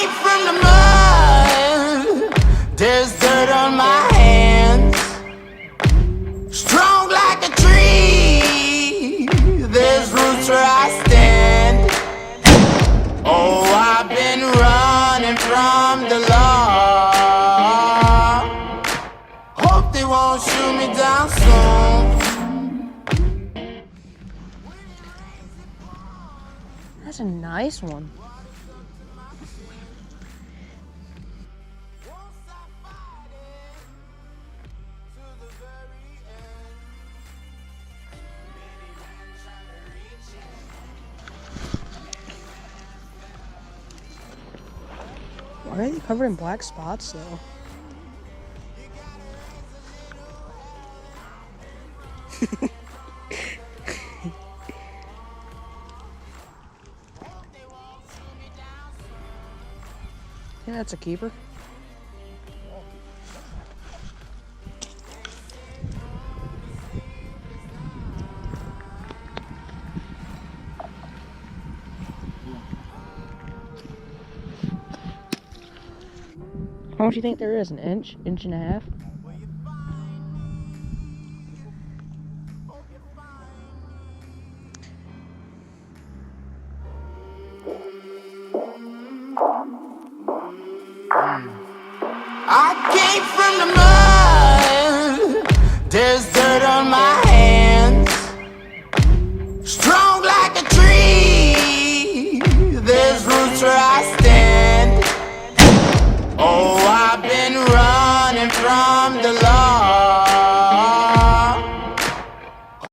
Came from the mud, there's dirt on my hands. Strong like a tree, there's roots where I stand. Oh, I've been running from the law. Hope they won't shoot me down soon. That's a nice one. Why are they covered in black spots though? Yeah, that's a keeper. How much do you think there is? An inch? Inch and a half?